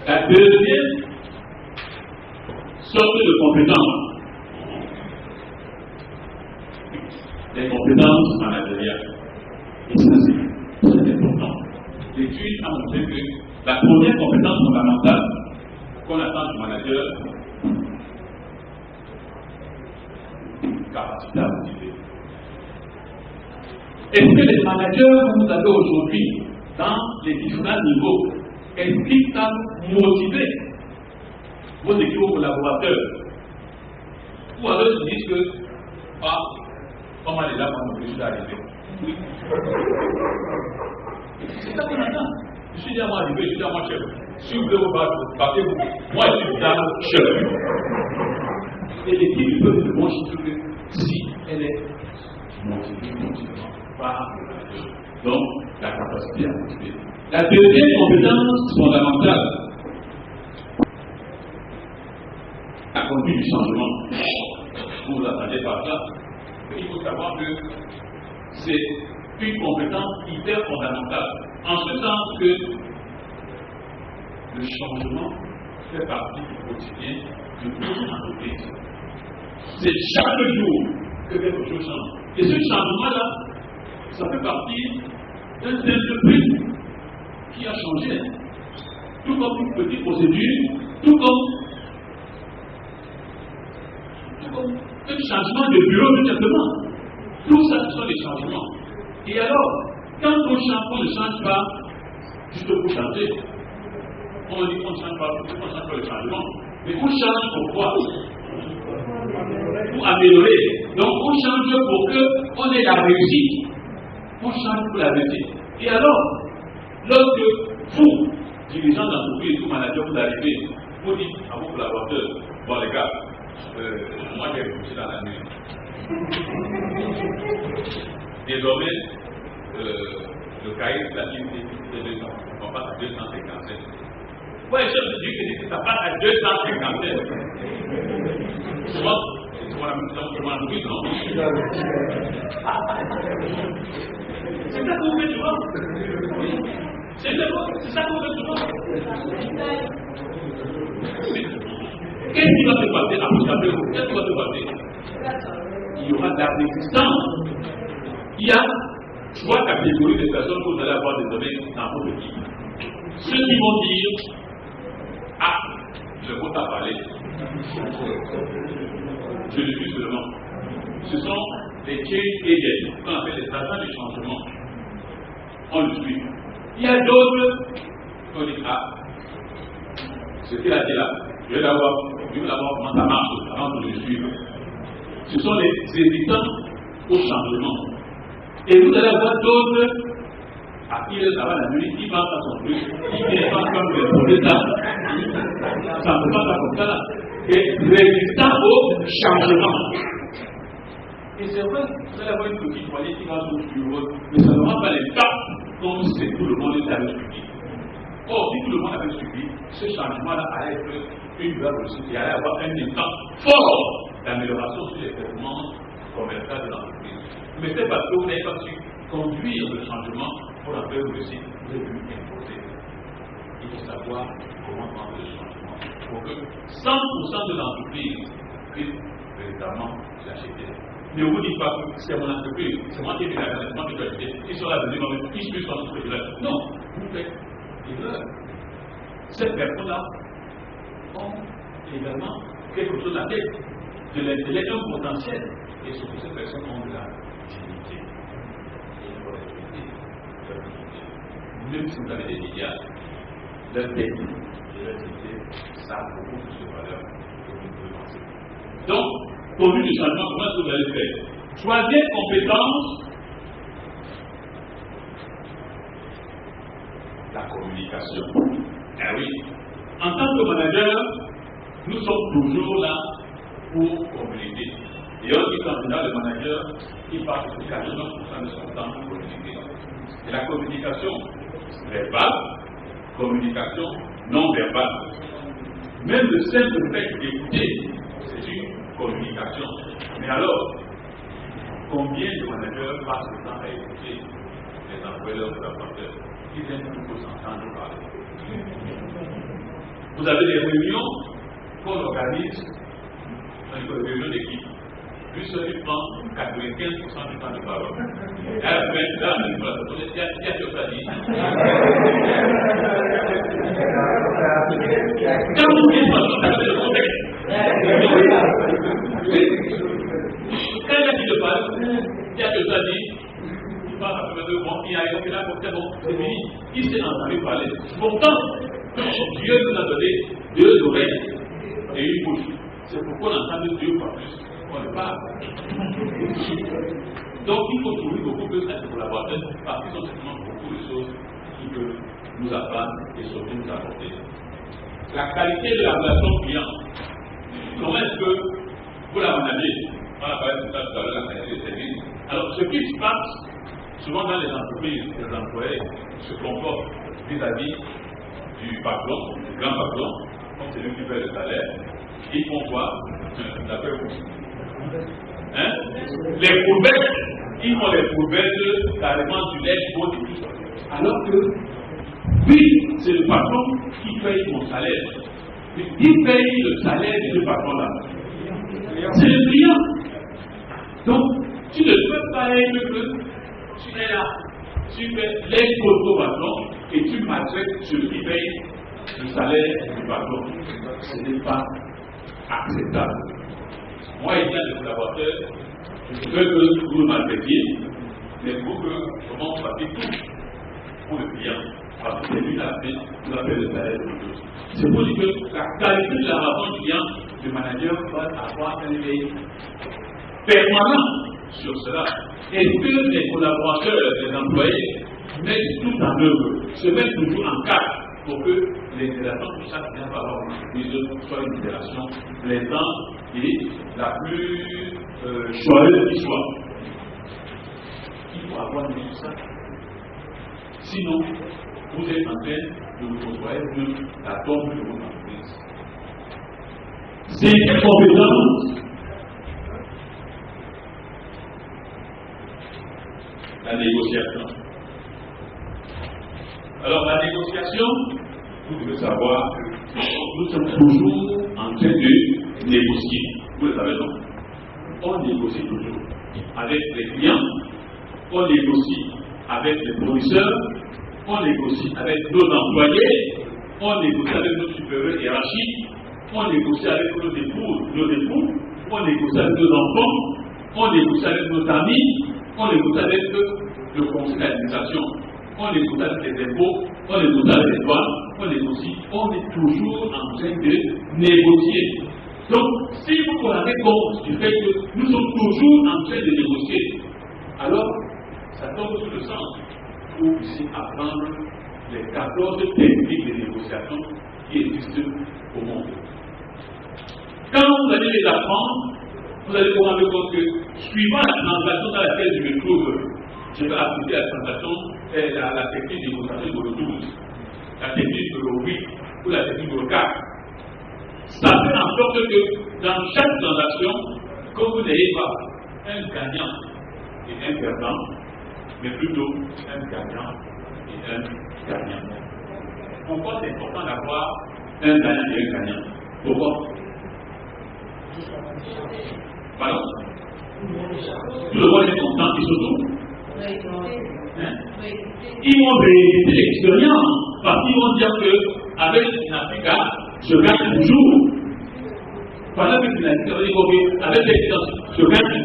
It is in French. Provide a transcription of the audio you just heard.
La deuxième sorte de compétences, les compétences managériales. Et ça, c'est très important. L'étude a montré que la première compétence fondamentale qu'on attend du manager, capacité à motiver. Est-ce que les managers que vous avez aujourd'hui dans les différents niveaux, est-ce qu'ils savent motiver vos équipes collaborateurs? Ou alors ils disent que on m'a déjà compris, je suis arrivé. C'est ça qu'on attend. Je suis déjà arrivé, je suis déjà chef. Si vous voulez vous battre, battez-vous. Moi, je suis déjà chef. Et l'équipe peut être bon que si elle est motivée par le manager. Donc, la capacité à motiver. La deuxième compétence fondamentale, la conduite du changement. Vous vous attendez par là. Il faut savoir que c'est une compétence hyper fondamentale, en ce sens que le changement fait partie du quotidien de toute entreprise. C'est chaque jour que quelque chose change. Et ce changement-là, ça fait partie d'un simple but qui a changé. Tout comme une petite procédure, tout comme un changement de bureau, tout simplement. Tout ça, ce sont des changements. Et alors, quand on ne change pas, juste pour changer, on dit qu'on ne change pas, on change pas le changement. Mais on change pourquoi? Pour améliorer. Donc on change pour qu'on ait la réussite. On change pour la réussite. Et alors, lorsque vous, dirigeants d'entreprise ou managers, vous arrivez, vous dites à vos collaborateurs, bon les gars, moi j'ai réussi dans la nuit. Désormais, le cahier de la ligne c'est 200. On passe à 257. Ouais, chef de Dieu que ça passe à 257. Souvent, c'est mon entreprise, non? C'est ça qu'on fait souvent. C'est ça qu'on fait souvent. Qu'est-ce qui va se passer après? Qu'est-ce qui va se passer? Il y aura de la résistance. Il y a 3 catégories de personnes que vous allez avoir désormais dans votre équipe. Ceux qui vont dire je compte à parler. Je le dis seulement. Ce sont les change agents, qu'on appelle les agents de changement. On le suit. Il y a d'autres qui disent ce qu'il a dit là, je vais l'avoir comment ça marche avant que je le suive. Ce sont les hésitants au changement. Et vous allez avoir d'autres à qui il travaille la nuit, qui pense à son truc, qui n'est pas comme le prolétaire. Ça ne peut pas faire comme ça là. Et résistant au changement. Et c'est vrai, vous allez avoir une petite moyenne qui va sur le bureau, mais ça ne va pas l'impact comme si tout le monde avait suivi. Or, si tout le monde avait suivi, ce changement-là allait être une vraie réussite et allait avoir un impact fort d'amélioration sur les performances commerciales de l'entreprise. Mais c'est parce que vous n'avez pas su conduire le changement pour en faire réussir, vous avez dû imposer. Il faut savoir comment prendre le changement pour que 100% de l'entreprise puisse véritablement l'acheter. Ne vous dites pas que c'est mon entreprise, c'est moi qui ai fait la c'est moi qui dois acheter. Ils sont là de dire, mais ils suivent son entreprise. Non, vous faites l'erreur. Ces personnes-là ont également quelque chose à tête, de l'intellect, un potentiel. Et surtout, ces personnes ont de la dignité. Et il faut respecter leur dignité. Même si vous avez des milliards, leur tête et leur dignité, ça a beaucoup plus de valeur que vous ne pouvez penser. Donc, pour lui, le changement, comment est-ce que vous allez faire? Troisième compétence, la communication. Ah oui, en tant que manager, nous sommes toujours là pour communiquer. Et on dit qu'en général, le manager, il passe 80% de son temps pour communiquer. Et la communication verbale, communication non verbale. Même le simple fait d'écouter, c'est une communication. Mais alors, combien de managers passent le temps à écouter les employeurs ou les collaborateurs? Ils aiment plutôt s'entendre parler. Vous avez des réunions qu'on organise, des réunions d'équipe. Lui seul, il prend 95% du temps de parole. Et à la fin, là, il y a que ça dit. Quand vous dites, ça fait le contexte. Quand il y a qui te parle, il y a que ça dit. Il parle à peu de bon, il y a un qui là, c'est bon, c'est fini. Il s'est entendu parler. Pourtant, Dieu nous a donné 2 oreilles et une bouche. C'est pourquoi on entend Dieu pas plus. On ne parle. Donc il faut trouver beaucoup plus à ces collaborateurs parce qu'ils ont simplement beaucoup de choses qui peuvent nous apprendre et surtout nous apporter. La qualité de la relation client. Comment est-ce que vous la managez? On a parlé tout à l'heure de la qualité des services. Alors ce qui se passe souvent dans les entreprises, les employés se comportent vis-à-vis du patron, du grand patron, comme c'est lui qui paie le salaire. Ils font quoi? D'après vous. Hein? Les poubelles, ils font les poubelles carrément du lait chaud et tout ça. Alors que, oui, c'est le patron qui paye mon salaire. Mais qui paye le salaire de ce patron-là? C'est le client. Donc, tu ne peux pas être que tu es là, tu fais les choses au patron et tu maltraites celui qui paye le salaire du patron. Ce n'est pas acceptable. Moi, il y a des collaborateurs, je veux que vous le maltraitiez, mais pour que comment on fasse tout pour le client. Parce que c'est lui qui a fait, vous appelez le salaire de l'autre. C'est pour dire que la qualité de la relation du client, le manager doit avoir un éveil permanent sur cela. Est-ce que les collaborateurs, les employés mettent tout en œuvre, se mettent toujours en cadre pour que l'intégration de chaque client va avoir une entreprise soit une intégration plaisante et la plus joyeuse qui soit. Il faut avoir mis ça. Sinon, vous êtes en train de vous considérer de la tombe de votre entreprise. C'est compétence. La négociation. Alors, la négociation, vous devez savoir que nous sommes toujours en train de négocier. Vous le savez, non? On négocie toujours avec les clients, on négocie avec les fournisseurs, on négocie avec nos employés, on négocie avec nos supérieurs hiérarchiques, on négocie avec nos époux, on négocie avec nos enfants, on négocie avec nos amis, on négocie avec le conseil d'administration, on négocie avec les impôts, on négocie avec les douanes, on négocie, on est toujours en train de négocier. Donc, si vous vous rendez compte du fait que nous sommes toujours en train de négocier, alors ça tombe sur le sens pour ici apprendre les 14 techniques de négociation qui existent au monde. Quand vous allez les apprendre, vous allez vous rendre compte que, suivant la transaction dans laquelle je me trouve, je vais appliquer la transaction, la technique de négociation numéro 12, la technique numéro 8 ou la technique numéro 4. Ça fait en sorte que dans chaque transaction, que vous n'ayez pas un gagnant et un perdant, mais plutôt un gagnant et un gagnant. Pourquoi c'est important d'avoir un gagnant et un gagnant? Pourquoi? Pardon? Tout le monde est content et surtout, ils vont rééditer l'expérience parce qu'ils vont dire qu'avec l'Africa, je gagne toujours. Pendant que l'Africa, avec l'expérience, je gagne